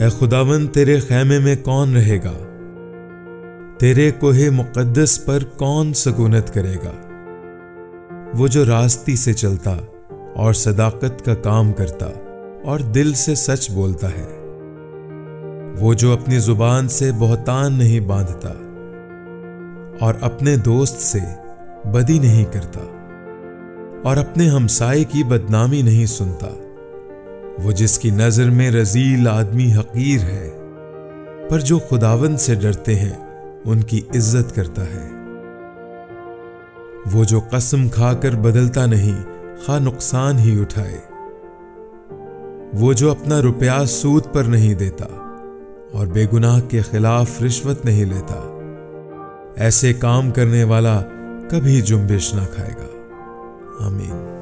اے خداوند تیرے خیمے میں کون رہے گا؟ تیرے کوہ مقدس پر کون سکونت کرے گا؟ وہ جو راستی سے چلتا اور صداقت کا کام کرتا اور دل سے سچ بولتا ہے، وہ جو اپنی زبان سے بہتان نہیں باندھتا اور اپنے دوست سے بدی نہیں کرتا اور اپنے ہمسائے کی بدنامی نہیں سنتا، وہ جس کی نظر میں رذیل آدمی حقیر ہے، پر جو خداوند سے ڈرتے ہیں ان کی عزت کرتا ہے۔ وہ جو قسم کھا کر بدلتا نہیں خواہ نقصان ہی اٹھائے، وہ جو اپنا روپیہ سود پر نہیں دیتا اور بے گناہ کے خلاف رشوت نہیں لیتا، ایسے کام کرنے والا کبھی جنبش نہ کھائے گا۔ آمین۔